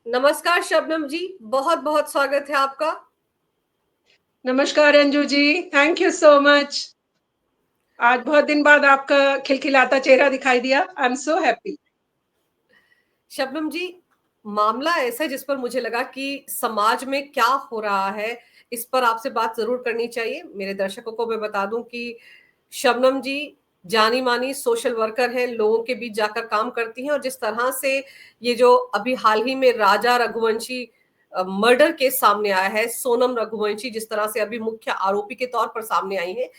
नमस्कार शबनम जी, बहुत बहुत स्वागत है आपका। नमस्कार Anju ji, thank you so much. आज बहुत दिन बाद आपका खिलखिलाता चेहरा दिखाई दिया। I am so happy. Shabnam ji, मामला ऐसा है जिस पर मुझे लगा कि समाज में क्या हो रहा है, इस पर आपसे बात जरूर करनी चाहिए। मेरे दर्शकों को मैं बता दूं कि शबनम जी जानी मानी सोशल वर्कर हैं, लोगों के बीच जाकर काम करती हैं, और जिस तरह से ये जो अभी हाल ही में राजा रघुवंशी मर्डर केस सामने आया है, सोनम रघुवंशी जिस तरह से अभी मुख्य आरोपी के तौर पर सामने आई है,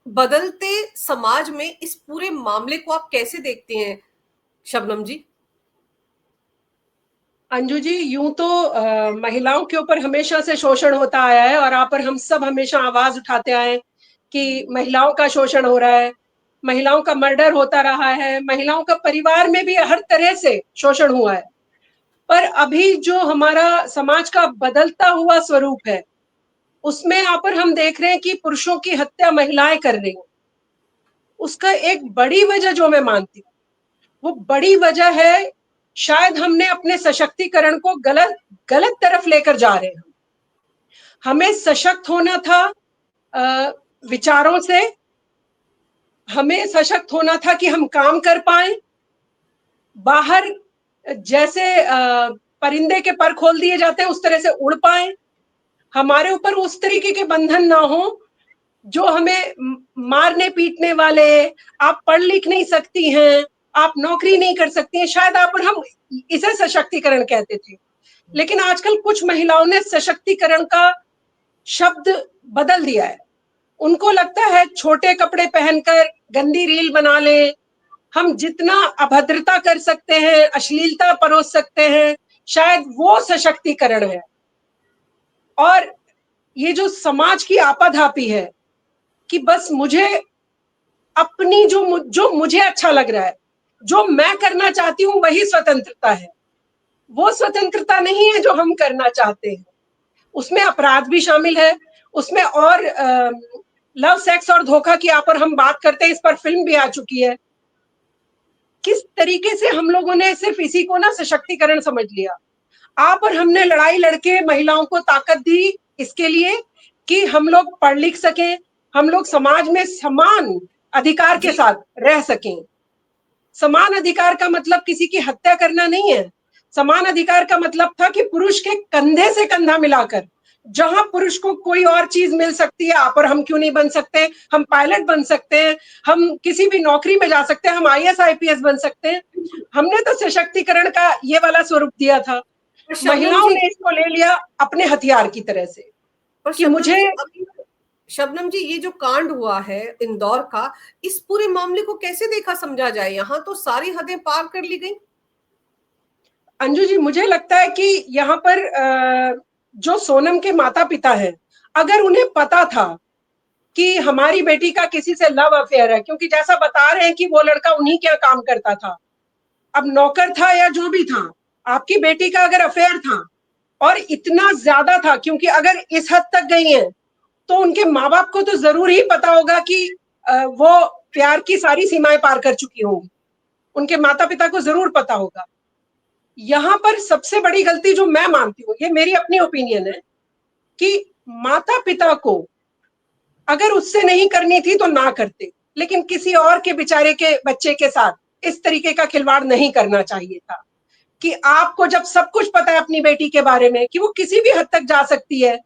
बदलते समाज में इस पूरे मामले को आप कैसे देखते हैं शबनम जी? अंजू जी, यूं तो महिलाओं के ऊपर हमेशा से शोषण होता आया है और आप पर हम सब हमेशा आवाज उठाते आए कि महिलाओं का शोषण हो रहा है, महिलाओं का मर्डर होता रहा है, महिलाओं का परिवार में भी हर तरह से शोषण हुआ है। पर अभी जो हमारा समाज का बदलता हुआ स्वरूप है, उसमें यहाँ पर हम देख रहे हैं कि पुरुषों की हत्या महिलाएं कर रही हैं। उसका एक बड़ी वजह जो मैं मानती हूँ, वो बड़ी वजह है, शायद हमने अपने सशक्तिकरण को गलत गलत तरफ लेकर जा रहे हैं। हमें सशक्त होना था विचारों से, हमें सशक्त होना था कि हम काम कर पाए, बाहर जैसे परिंदे के पर खोल दिए जाते हैं उस तरह से उड़ पाए, हमारे ऊपर उस तरीके के बंधन ना हो जो हमें मारने पीटने वाले, आप पढ़ लिख नहीं सकती हैं, आप नौकरी नहीं कर सकती हैं, शायद आप और हम इसे सशक्तिकरण कहते थे। लेकिन आजकल कुछ महिलाओं ने सशक्तिकरण का शब्द बदल दिया है। उनको लगता है छोटे कपड़े पहनकर गंदी रील बना ले, हम जितना अभद्रता कर सकते हैं, अश्लीलता परोस सकते हैं, शायद वो सशक्तिकरण है। और ये जो समाज की आपाधापी है कि बस मुझे अपनी जो मुझे अच्छा लग रहा है, जो मैं करना चाहती हूँ, वही स्वतंत्रता है। वो स्वतंत्रता नहीं है जो हम करना चाहते हैं। उसमें अपराध भी शामिल है, उसमें और लव सेक्स और धोखा की आप और हम बात करते हैं, इस पर फिल्म भी आ चुकी है। किस तरीके से हम लोगों ने सिर्फ इसी को ना सशक्तिकरण समझ लिया। आप और हमने लड़ाई लड़के महिलाओं को ताकत दी इसके लिए कि हम लोग पढ़ लिख सकें, हम लोग समाज में समान अधिकार के जी, साथ रह सकें। समान अधिकार का मतलब किसी की हत्या करना नहीं है। समान अधिकार का मतलब था कि पुरुष के कंधे से कंधा मिलाकर, जहां पुरुष को कोई और चीज मिल सकती है, आप और हम क्यों नहीं बन सकते? हम पायलट बन सकते हैं, हम किसी भी नौकरी में जा सकते हैं, हम आईएएस आईपीएस बन सकते हैं। हमने तो सशक्तिकरण का ये वाला स्वरूप दिया था। पर शबनम महिलाओं जी, ने इसको ले लिया अपने हथियार की तरह से पर कि शबनम मुझे। जी अभी शबनम जी, ये जो कांड हुआ है इंदौर का, इस पूरे मामले को कैसे देखा समझा जाए? यहाँ तो सारी हदें पार कर ली गई। अंजू जी, मुझे लगता है कि यहाँ पर जो सोनम के माता पिता हैं, अगर उन्हें पता था कि हमारी बेटी का किसी से लव अफेयर है, क्योंकि जैसा बता रहे हैं कि वो लड़का उन्हीं क्या काम करता था, अब नौकर था या जो भी था, आपकी बेटी का अगर अफेयर था और इतना ज्यादा था, क्योंकि अगर इस हद तक गई है तो उनके माँ बाप को तो जरूर ही पता होगा कि वो प्यार की सारी सीमाएं पार कर चुकी होंगी, उनके माता पिता को जरूर पता होगा। यहाँ पर सबसे बड़ी गलती जो मैं मानती हूँ, ये मेरी अपनी ओपिनियन है, कि माता पिता को अगर उससे नहीं करनी थी तो ना करते, लेकिन किसी और के बेचारे के बच्चे के साथ इस तरीके का खिलवाड़ नहीं करना चाहिए था। कि आपको जब सब कुछ पता है अपनी बेटी के बारे में कि वो किसी भी हद तक जा सकती है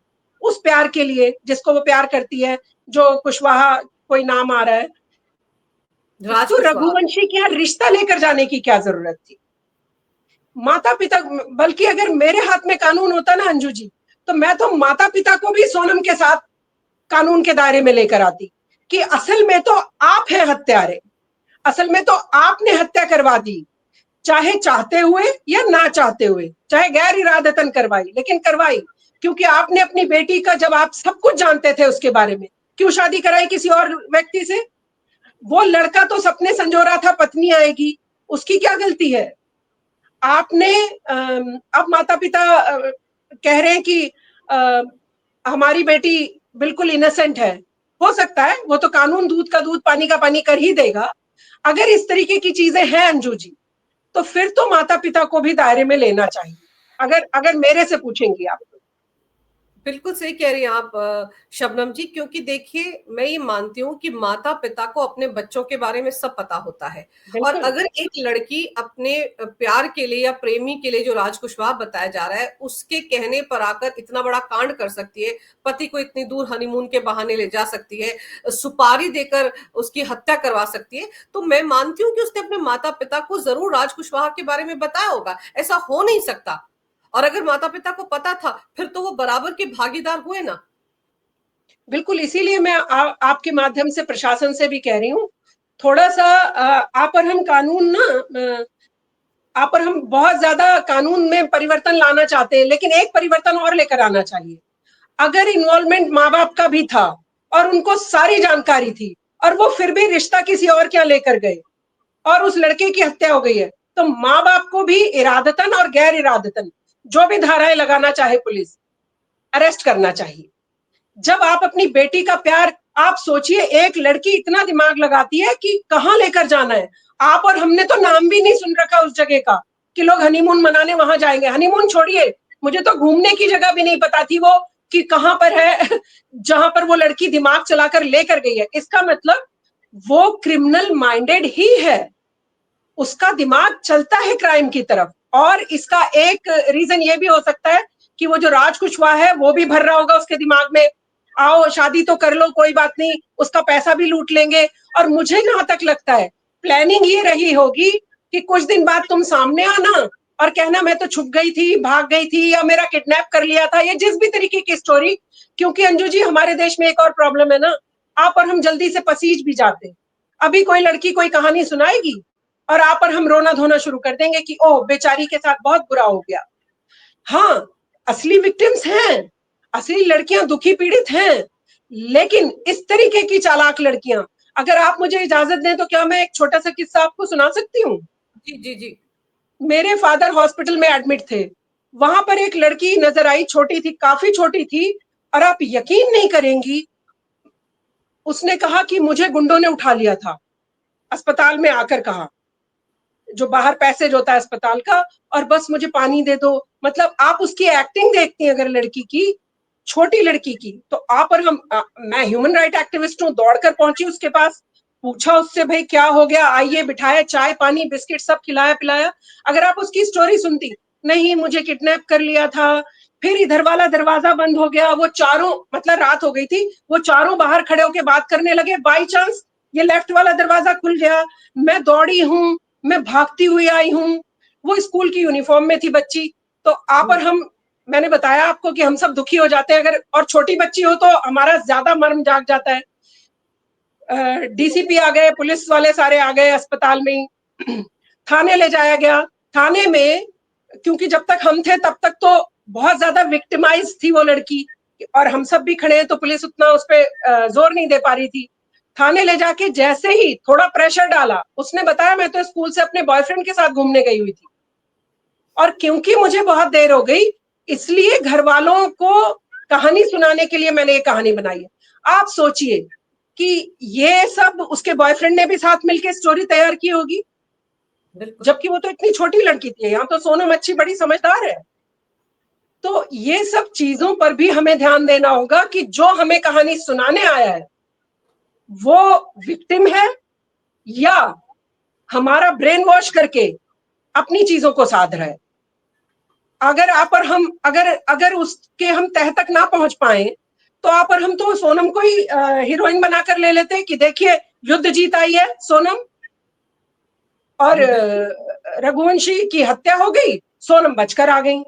उस प्यार के लिए जिसको वो प्यार करती है, जो कुशवाहा कोई नाम आ रहा है, राज तो कुशवाहा। रघुवंशी के यहाँ रिश्ता लेकर जाने की क्या जरूरत थी? माता पिता, बल्कि अगर मेरे हाथ में कानून होता ना अंजू जी, तो मैं तो माता पिता को भी सोनम के साथ कानून के दायरे में लेकर आती कि असल में तो आप हैं हत्यारे, असल में तो आपने हत्या करवा दी, चाहे चाहते हुए या ना चाहते हुए, चाहे गैर इरादतन करवाई, लेकिन करवाई। क्योंकि आपने अपनी बेटी का, जब आप सब कुछ जानते थे उसके बारे में, क्यों शादी कराई किसी और व्यक्ति से? वो लड़का तो सपने संजो रहा था पत्नी आएगी, उसकी क्या गलती है? आपने अब माता पिता कह रहे हैं कि हमारी बेटी बिल्कुल इनोसेंट है। हो सकता है, वो तो कानून दूध का दूध पानी का पानी कर ही देगा। अगर इस तरीके की चीजें हैं अंजू जी, तो फिर तो माता पिता को भी दायरे में लेना चाहिए। अगर अगर मेरे से पूछेंगी आप तो। बिल्कुल सही कह रही हैं आप शबनम जी, क्योंकि देखिए मैं ये मानती हूँ कि माता पिता को अपने बच्चों के बारे में सब पता होता है। और बिल्कुल। अगर एक लड़की अपने प्यार के लिए या प्रेमी के लिए, जो राज कुशवाहा बताया जा रहा है, उसके कहने पर आकर इतना बड़ा कांड कर सकती है, पति को इतनी दूर हनीमून के बहाने ले जा सकती है, सुपारी देकर उसकी हत्या करवा सकती है, तो मैं मानती हूँ कि उसने अपने माता पिता को जरूर राज कुशवाहा के बारे में बताया होगा। ऐसा हो नहीं सकता। और अगर माता पिता को पता था, फिर तो वो बराबर के भागीदार हुए ना। बिल्कुल, इसीलिए मैं आपके माध्यम से प्रशासन से भी कह रही हूँ, थोड़ा सा आप और हम कानून ना, आप और हम बहुत ज्यादा कानून में परिवर्तन लाना चाहते हैं, लेकिन एक परिवर्तन और लेकर आना चाहिए। अगर इन्वॉल्वमेंट माँ बाप का भी था और उनको सारी जानकारी थी और वो फिर भी रिश्ता किसी और क्या लेकर गए और उस लड़के की हत्या हो गई है, तो माँ बाप को भी इरादतन और गैर इरादतन जो भी धाराएं लगाना चाहे पुलिस, अरेस्ट करना चाहिए। जब आप अपनी बेटी का प्यार, आप सोचिए एक लड़की इतना दिमाग लगाती है कि कहाँ लेकर जाना है। आप और हमने तो नाम भी नहीं सुन रखा उस जगह का कि लोग हनीमून मनाने वहां जाएंगे। हनीमून छोड़िए, मुझे तो घूमने की जगह भी नहीं पता थी वो कि कहां पर है जहां पर वो लड़की दिमाग चलाकर लेकर गई है। इसका मतलब वो क्रिमिनल माइंडेड ही है, उसका दिमाग चलता है क्राइम की तरफ। और इसका एक रीजन ये भी हो सकता है कि वो जो राज कुशवाहा है वो भी भर रहा होगा उसके दिमाग में, आओ शादी तो कर लो, कोई बात नहीं, उसका पैसा भी लूट लेंगे। और मुझे जहां तक लगता है प्लानिंग ये रही होगी कि कुछ दिन बाद तुम सामने आना और कहना मैं तो छुप गई थी, भाग गई थी, या मेरा किडनैप कर लिया था, ये जिस भी तरीके की स्टोरी। क्योंकि अंजू जी, हमारे देश में एक और प्रॉब्लम है ना, आप और हम जल्दी से पसीज भी जाते हैं। अभी कोई लड़की कोई कहानी सुनाएगी और आप और हम रोना धोना शुरू कर देंगे कि ओह बेचारी के साथ बहुत बुरा हो गया। हाँ, असली विक्टिम्स हैं, असली लड़कियां दुखी पीड़ित हैं, लेकिन इस तरीके की चालाक लड़कियां, अगर आप मुझे इजाजत दें तो क्या मैं एक छोटा सा किस्सा आपको सुना सकती हूँ? जी जी जी। मेरे फादर हॉस्पिटल में एडमिट थे, वहां पर एक लड़की नजर आई, छोटी थी, काफी छोटी थी, और आप यकीन नहीं करेंगी, उसने कहा कि मुझे गुंडों ने उठा लिया था। अस्पताल में आकर कहा, जो बाहर पैसेज होता है अस्पताल का, और बस मुझे पानी दे दो। मतलब आप उसकी एक्टिंग देखती हैं अगर लड़की की, छोटी लड़की की, तो आप और हम, मैं ह्यूमन राइट एक्टिविस्ट हूँ, दौड़कर पहुंची उसके पास, पूछा उससे भाई क्या हो गया, आइए, बिठाया, चाय पानी बिस्किट सब खिलाया पिलाया। अगर आप उसकी स्टोरी सुनती, नहीं मुझे किडनैप कर लिया था, फिर इधर वाला दरवाजा बंद हो गया, वो चारों, मतलब रात हो गई थी, वो चारों बाहर खड़े होके बात करने लगे, बाई चांस ये लेफ्ट वाला दरवाजा खुल गया, मैं दौड़ी हूँ, मैं भागती हुई आई हूँ। वो स्कूल की यूनिफॉर्म में थी बच्ची। तो आप और हम, मैंने बताया आपको कि हम सब दुखी हो जाते हैं अगर, और छोटी बच्ची हो तो हमारा ज्यादा मर्म जाग जाता है। डीसीपी आ गए, पुलिस वाले सारे आ गए अस्पताल में ही, थाने ले जाया गया। थाने में, क्योंकि जब तक हम थे तब तक तो बहुत ज्यादा विक्टिमाइज थी वो लड़की, और हम सब भी खड़े हैं तो पुलिस उतना उस पर जोर नहीं दे पा रही थी। थाने ले जाके जैसे ही थोड़ा प्रेशर डाला, उसने बताया मैं तो स्कूल से अपने बॉयफ्रेंड के साथ घूमने गई हुई थी, और क्योंकि मुझे बहुत देर हो गई इसलिए घर वालों को कहानी सुनाने के लिए मैंने ये कहानी बनाई है। आप सोचिए कि ये सब उसके बॉयफ्रेंड ने भी साथ मिलकर स्टोरी तैयार की होगी, बिल्कुल। जबकि वो तो इतनी छोटी लड़की थी। यहाँ तो सोनम अच्छी बड़ी समझदार है। तो ये सब चीजों पर भी हमें ध्यान देना होगा कि जो हमें कहानी सुनाने आया है वो विक्टिम है या हमारा ब्रेन वॉश करके अपनी चीजों को साध रहा है। अगर आप और हम, अगर अगर उसके हम तह तक ना पहुंच पाए, तो आप और हम तो सोनम को ही हीरोइन बनाकर ले लेते हैं कि देखिए युद्ध जीत आई है सोनम, और बिल्कुल। रघुवंशी की हत्या हो गई, सोनम बचकर आ गई।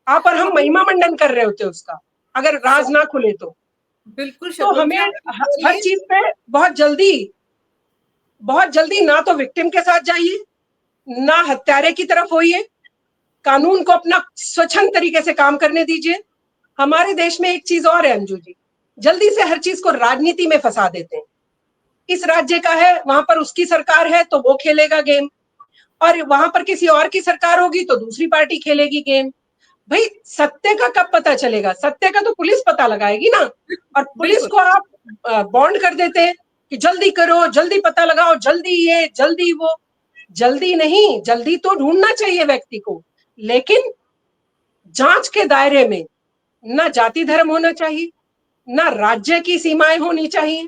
आप और हम हाँ, महिमा मंडन कर रहे होते उसका, अगर राज ना खुले तो। बिल्कुल तो शबनम हमें जी, आप हर बोलिए। चीज पे बहुत जल्दी, बहुत जल्दी ना तो विक्टिम के साथ जाइए, ना हत्यारे की तरफ होइए, कानून को अपना स्वच्छंद तरीके से काम करने दीजिए। हमारे देश में एक चीज और है अंजू जी, जल्दी से हर चीज को राजनीति में फंसा देते हैं। इस राज्य का है, वहां पर उसकी सरकार है तो वो खेलेगा गेम, और वहां पर किसी और की सरकार होगी तो दूसरी पार्टी खेलेगी गेम। भाई सत्य का कब पता चलेगा? सत्य का तो पुलिस पता लगाएगी ना। और पुलिस बिल्कुल। को आप बॉन्ड कर देते हैं कि जल्दी करो, जल्दी पता लगाओ, जल्दी ये जल्दी वो। जल्दी नहीं, जल्दी तो ढूंढना चाहिए व्यक्ति को, लेकिन जांच के दायरे में ना जाति धर्म होना चाहिए, ना राज्य की सीमाएं होनी चाहिए।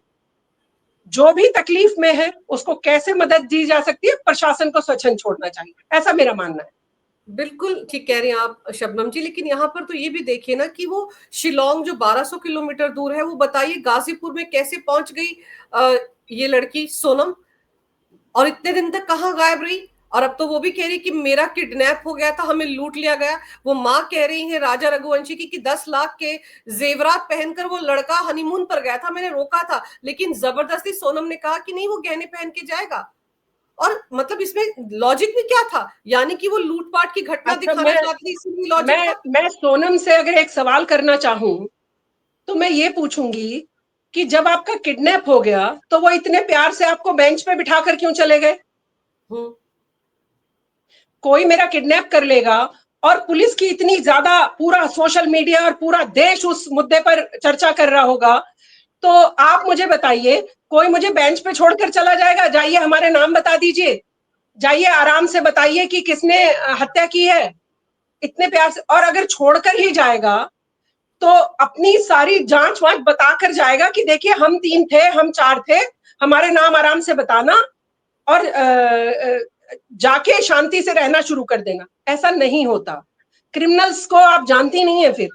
जो भी तकलीफ में है उसको कैसे मदद दी जा सकती है, प्रशासन को स्वच्छंद छोड़ना चाहिए, ऐसा मेरा मानना है। बिल्कुल ठीक कह रही हैं आप शबनम जी, लेकिन यहाँ पर तो ये भी देखिए ना कि वो शिलोंग जो 1200 किलोमीटर दूर है, वो बताइए गाजीपुर में कैसे पहुंच गई ये लड़की सोनम, और इतने दिन तक कहाँ गायब रही। और अब तो वो भी कह रही कि मेरा किडनैप हो गया था, हमें लूट लिया गया। वो माँ कह रही है राजा रघुवंशी की कि 10 लाख के जेवरात पहनकर वो लड़का हनीमून पर गया था, मैंने रोका था, लेकिन जबरदस्ती सोनम ने कहा कि नहीं वो गहने पहन के जाएगा। और मतलब इसमें लॉजिक भी क्या था, यानी कि वो लूटपाट की घटना अच्छा, दिखाना चाहती थी, इसलिए लॉजिक था। मैं सोनम से अगर एक सवाल करना चाहूं तो मैं ये पूछूंगी कि जब आपका किडनैप हो गया तो वो इतने प्यार से आपको बेंच पे बिठा कर क्यों चले गए? हम्म। कोई मेरा किडनैप कर लेगा और पुलिस की इतनी ज्यादा, पूरा सोशल मीडिया और पूरा देश उस मुद्दे पर चर्चा कर रहा होगा, तो आप मुझे बताइए, कोई मुझे बेंच पे छोड़कर चला जाएगा? जाइए हमारे नाम बता दीजिए, जाइए आराम से बताइए कि किसने हत्या की है, इतने प्यार से। और अगर छोड़कर ही जाएगा तो अपनी सारी जांच वांच बताकर जाएगा कि देखिए हम 3 थे, हम 4 थे, हमारे नाम आराम से बताना, और जाके शांति से रहना शुरू कर देना। ऐसा नहीं होता। क्रिमिनल्स को आप जानती नहीं है, फिर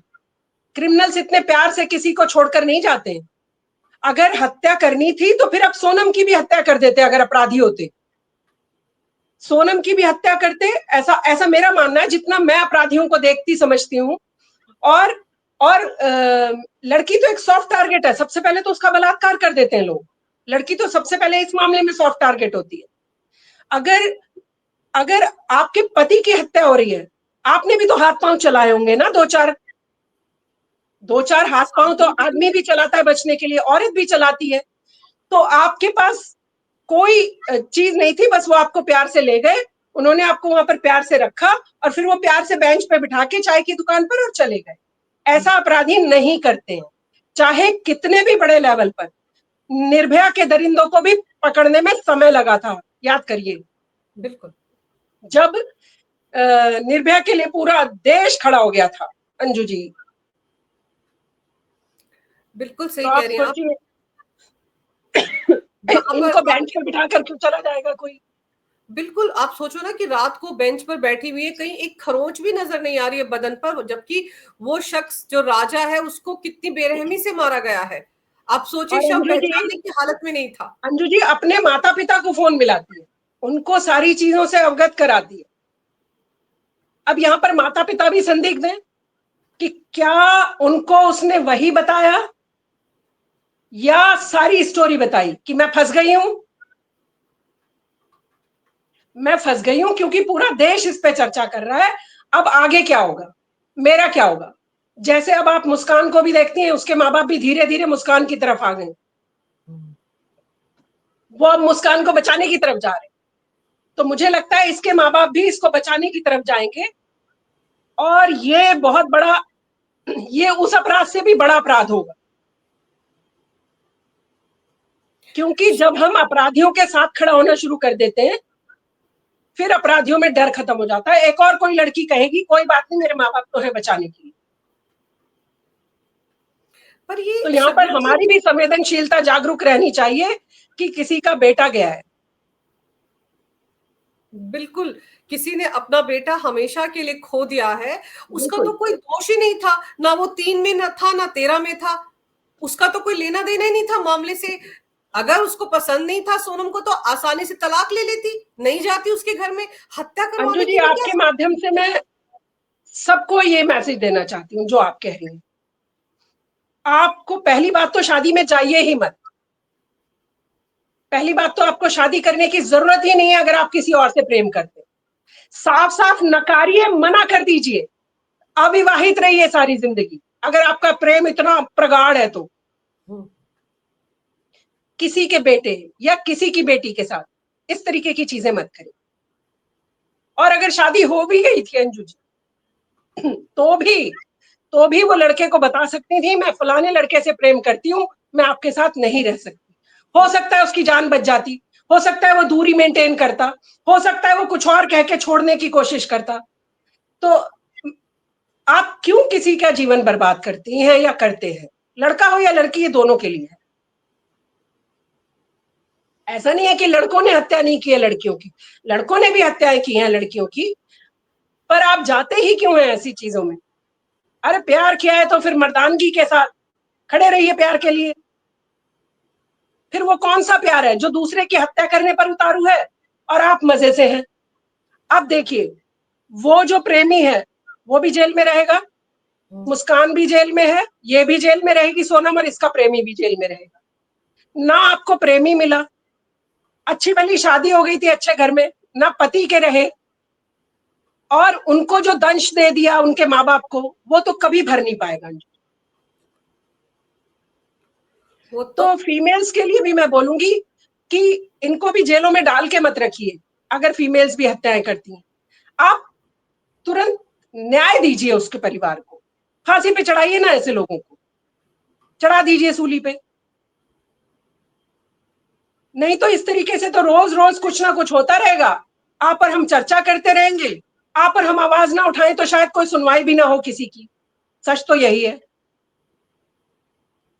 क्रिमिनल्स इतने प्यार से किसी को छोड़कर नहीं जाते। अगर हत्या करनी थी तो फिर अब सोनम की भी हत्या कर देते, अगर अपराधी होते सोनम की भी हत्या करते। ऐसा ऐसा मेरा मानना है, जितना मैं अपराधियों को देखती समझती हूँ। और लड़की तो एक सॉफ्ट टारगेट है, सबसे पहले तो उसका बलात्कार कर देते हैं लोग। लड़की तो सबसे पहले इस मामले में सॉफ्ट टारगेट होती है। अगर अगर आपके पति की हत्या हो रही है, आपने भी तो हाथ पांव चलाए होंगे ना, दो चार हाथ पांव तो आदमी भी चलाता है बचने के लिए, औरत भी चलाती है। तो आपके पास कोई चीज नहीं थी, बस वो आपको प्यार से ले गए, उन्होंने आपको वहां पर प्यार से रखा, और फिर वो प्यार से बेंच पे बिठा के चाय की दुकान पर और चले गए। ऐसा अपराधी नहीं करते हैं, चाहे कितने भी बड़े लेवल पर। निर्भया के दरिंदों को भी पकड़ने में समय लगा था, याद करिए। बिल्कुल जब निर्भया के लिए पूरा देश खड़ा हो गया था, अंजू जी। बिल्कुल तो सही आप कह रही हैं आप। सोचिए, जहां पर इनको आप, बेंच पे बिठा कर क्यों चला जाएगा कोई? बिल्कुल आप सोचो ना कि रात को बेंच पर बैठी हुई है, कहीं एक खरोंच भी नजर नहीं आ रही है बदन पर, जबकि वो शख्स जो राजा है उसको कितनी बेरहमी से मारा गया है। आप सोचिए, और शव अंजू जी, पहचानने की हालत में नहीं था। अंजू जी अपने माता पिता को फोन मिलाती है, उनको सारी चीजों से अवगत कराती है। अब यहाँ पर माता पिता भी संदिग्ध हैं कि क्या उनको उसने वही बताया या सारी स्टोरी बताई कि मैं फंस गई हूं, मैं फंस गई हूं क्योंकि पूरा देश इस पे चर्चा कर रहा है, अब आगे क्या होगा, मेरा क्या होगा। जैसे अब आप मुस्कान को भी देखती हैं, उसके माँ बाप भी धीरे धीरे मुस्कान की तरफ आ गए, वो अब मुस्कान को बचाने की तरफ जा रहे हैं। तो मुझे लगता है इसके माँ बाप भी इसको बचाने की तरफ जाएंगे, और ये बहुत बड़ा, ये उस अपराध से भी बड़ा अपराध होगा। क्योंकि जब हम अपराधियों के साथ खड़ा होना शुरू कर देते हैं, फिर अपराधियों में डर खत्म हो जाता है। एक और कोई लड़की कहेगी कोई बात नहीं, मेरे माँ बाप तो है बचाने के लिए। पर तो ये यहाँ पर शबनम जी, हमारी भी संवेदनशीलता जागरूक रहनी चाहिए कि किसी का बेटा गया है। बिल्कुल, किसी ने अपना बेटा हमेशा के लिए खो दिया है, उसका तो बिल्कुल। कोई दोष ही नहीं था, ना वो 3 में न था ना 13 में था, उसका तो कोई लेना देना ही नहीं था मामले से। अगर उसको पसंद नहीं था सोनम को तो आसानी से तलाक ले लेती, नहीं जाती उसके घर में, हत्या अंजू करवाने जी, की भी क्या आपके जरूरत माध्यम थी? से मैं सबको ये मैसेज देना चाहती हूँ जो आप कह रही हैं। आपको पहली बात तो शादी में जाइए ही मत। पहली बात तो आपको शादी करने की जरूरत ही नहीं है अगर आप किसी और से प्रेम करते। साफ साफ नकारिए, मना कर दीजिए, अविवाहित रहिए सारी जिंदगी, अगर आपका प्रेम इतना प्रगाढ़ है तो। हम्म। किसी के बेटे या किसी की बेटी के साथ इस तरीके की चीजें मत करें। और अगर शादी हो भी गई थी अंजू जी, तो भी वो लड़के को बता सकती थी मैं फलाने लड़के से प्रेम करती हूँ, मैं आपके साथ नहीं रह सकती। हो सकता है उसकी जान बच जाती, हो सकता है वो दूरी मेंटेन करता, हो सकता है वो कुछ और कह के छोड़ने की कोशिश करता। तो आप क्यों किसी का जीवन बर्बाद करती हैं या करते हैं? लड़का हो या लड़की, ये दोनों के लिए है। ऐसा नहीं है कि लड़कों ने हत्या नहीं की है लड़कियों की, लड़कों ने भी हत्याएं की हैं लड़कियों की, पर आप जाते ही क्यों हैं ऐसी चीजों में? अरे प्यार किया है तो फिर मर्दानगी के साथ खड़े रहिए प्यार के लिए। फिर वो कौन सा प्यार है जो दूसरे की हत्या करने पर उतारू है और आप मजे से हैं? अब देखिए, वो जो प्रेमी है वो भी जेल में रहेगा, मुस्कान भी जेल में है, ये भी जेल में रहेगी सोनम, और इसका प्रेमी भी जेल में रहेगा। ना आपको प्रेमी मिला, अच्छी भली शादी हो गई थी अच्छे घर में, ना पति के रहे, और उनको जो दंश दे दिया उनके माँ बाप को, वो तो कभी भर नहीं पाएगा। वो तो तो फीमेल्स के लिए भी मैं बोलूंगी कि इनको भी जेलों में डाल के मत रखिए। अगर फीमेल्स भी हत्याएं करती हैं, आप तुरंत न्याय दीजिए उसके परिवार को, फांसी पे चढ़ाइए ना, ऐसे लोगों को चढ़ा दीजिए सूली पे। नहीं तो इस तरीके से तो रोज रोज कुछ ना कुछ होता रहेगा, आप पर हम चर्चा करते रहेंगे, आप पर हम आवाज ना उठाएं तो शायद कोई सुनवाई भी ना हो किसी की। सच तो यही है,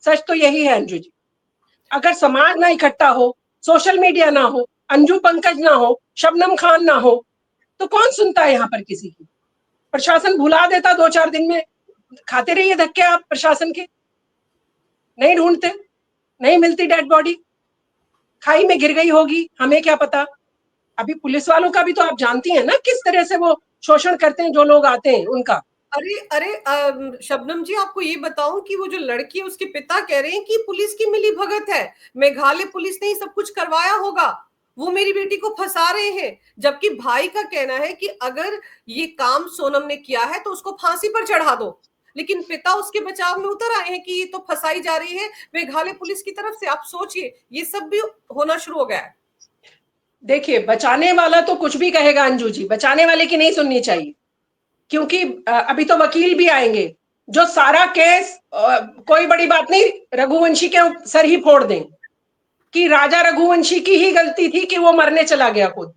सच तो यही है अंजू जी। अगर समाज ना इकट्ठा हो, सोशल मीडिया ना हो, अंजू पंकज ना हो, शबनम खान ना हो, तो कौन सुनता है यहाँ पर किसी की? प्रशासन भुला देता 2-4 दिन में, खाते रहिए धक्के आप प्रशासन के। नहीं ढूंढते, नहीं मिलती डेड बॉडी, खाई में गिर गई होगी, हमें क्या पता। अभी पुलिस वालों का भी तो आप जानती हैं ना किस तरह से वो शोषण करते हैं जो लोग आते हैं उनका। अरे अरे शबनम जी, आपको ये बताऊं कि वो जो लड़की है उसके पिता कह रहे हैं कि पुलिस की मिली भगत है, मेघालय पुलिस ने ही सब कुछ करवाया होगा, वो मेरी बेटी को फंसा रहे हैं। जबकि भाई का कहना है कि अगर ये काम सोनम ने किया है तो उसको फांसी पर चढ़ा दो। लेकिन पिता उसके बचाव में उतर आए हैं कि ये तो फंसाई जा रही है मेघालय पुलिस की तरफ से। आप सोचिए, ये सब भी होना शुरू हो गया है। देखिए, बचाने वाला तो कुछ भी कहेगा अंजू जी, बचाने वाले की नहीं सुननी चाहिए, क्योंकि अभी तो वकील भी आएंगे जो सारा केस, कोई बड़ी बात नहीं, रघुवंशी के सर ही फोड़ दें कि राजा रघुवंशी की ही गलती थी कि वो मरने चला गया खुद।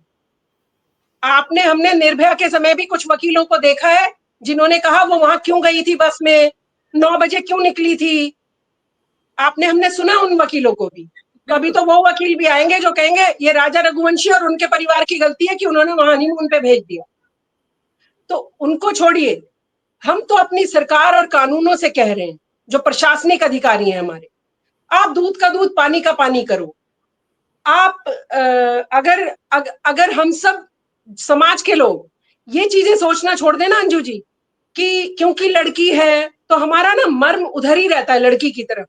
आपने, हमने निर्भया के समय भी कुछ वकीलों को देखा है जिन्होंने कहा वो वहां क्यों गई थी, बस में 9 बजे क्यों निकली थी। आपने, हमने सुना उन वकीलों को भी। कभी बिल्कुल। तो वो वकील भी आएंगे जो कहेंगे ये राजा रघुवंशी और उनके परिवार की गलती है कि उन्होंने वहां हनीमून पे भेज दिया। तो उनको छोड़िए, हम तो अपनी सरकार और कानूनों से कह रहे हैं, जो प्रशासनिक अधिकारी हैं हमारे, आप दूध का दूध पानी का पानी करो। आप अगर हम सब समाज के लोग ये चीजें सोचना छोड़ देना अंजू जी, कि क्योंकि लड़की है तो हमारा ना मर्म उधर ही रहता है लड़की की तरफ।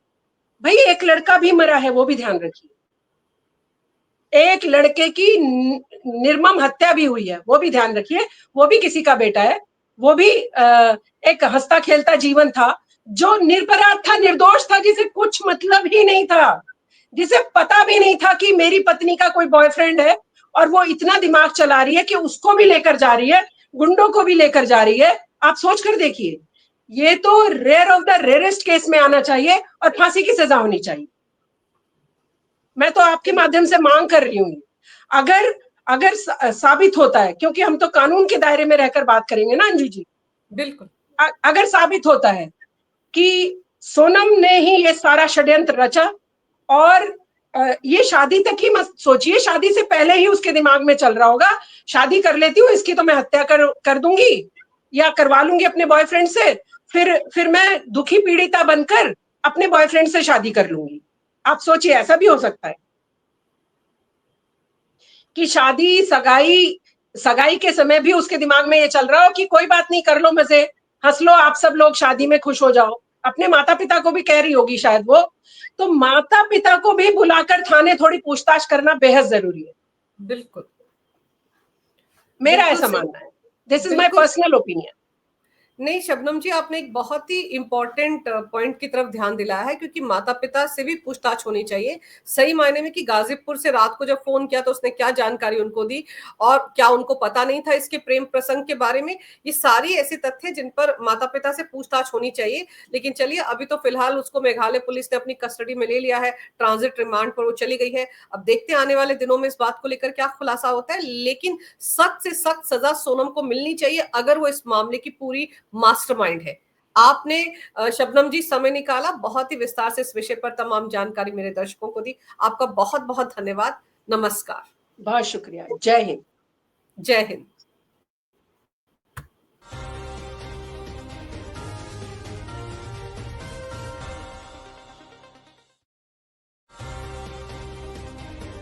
भाई एक लड़का भी मरा है, वो भी ध्यान रखिए। एक लड़के की निर्मम हत्या भी हुई है, वो भी ध्यान रखिए। वो भी किसी का बेटा है, वो भी एक हंसता खेलता जीवन था, जो निरपराध था, निर्दोष था, जिसे कुछ मतलब ही नहीं था, जिसे पता भी नहीं था कि मेरी पत्नी का कोई बॉयफ्रेंड है, और वो इतना दिमाग चला रही है कि उसको भी लेकर जा रही है, गुंडों को भी लेकर जा रही है। आप सोच कर देखिए, ये तो rare of the rarest case में आना चाहिए और फांसी की सजा होनी चाहिए। मैं तो आपके माध्यम से मांग कर रही हूँ, अगर अगर साबित होता है, क्योंकि हम तो कानून के दायरे में रहकर बात करेंगे ना अंजू जी, बिल्कुल। अगर साबित होता है कि सोनम ने ही ये सारा षड्यंत्र रचा, और ये शादी तक ही मत सोचिए, शादी से पहले ही उसके दिमाग में चल रहा होगा, शादी कर लेती हूँ इसकी तो मैं हत्या कर दूंगी या करवा लूंगी अपने बॉयफ्रेंड से, फिर मैं दुखी पीड़िता बनकर अपने बॉयफ्रेंड से शादी कर लूंगी। आप सोचिए, ऐसा भी हो सकता है कि शादी सगाई सगाई के समय भी उसके दिमाग में ये चल रहा हो कि कोई बात नहीं, कर लो मजे, हंस लो आप सब लोग, शादी में खुश हो जाओ। अपने माता पिता को भी कह रही होगी शायद वो। तो माता पिता को भी बुलाकर थाने थोड़ी पूछताछ करना बेहद जरूरी है, बिल्कुल। मेरा बिल्कुल ऐसा सही। मानना है। दिस इज माई बिल्कुल। Personal opinion. नहीं शबनम जी, आपने एक बहुत ही इंपॉर्टेंट पॉइंट की तरफ ध्यान दिलाया है, क्योंकि माता पिता से भी पूछताछ होनी चाहिए सही मायने में कि गाजीपुर से रात को जब फोन किया तो उसने क्या जानकारी उनको दी, और क्या उनको पता नहीं था इसके प्रेम प्रसंग के बारे में। ये सारी ऐसे तथ्य जिन पर माता पिता से पूछताछ होनी चाहिए। लेकिन चलिए, अभी तो फिलहाल उसको मेघालय पुलिस ने अपनी कस्टडी में ले लिया है, ट्रांजिट रिमांड पर वो चली गई है। अब देखते हैं आने वाले दिनों में इस बात को लेकर क्या खुलासा होता है। लेकिन सख्त से सख्त सजा सोनम को मिलनी चाहिए अगर वो इस मामले की पूरी मास्टरमाइंड है। आपने शबनम जी समय निकाला, बहुत ही विस्तार से इस विषय पर तमाम जानकारी मेरे दर्शकों को दी। आपका बहुत बहुत धन्यवाद। नमस्कार। बहुत शुक्रिया। जय हिंद। जय हिंद।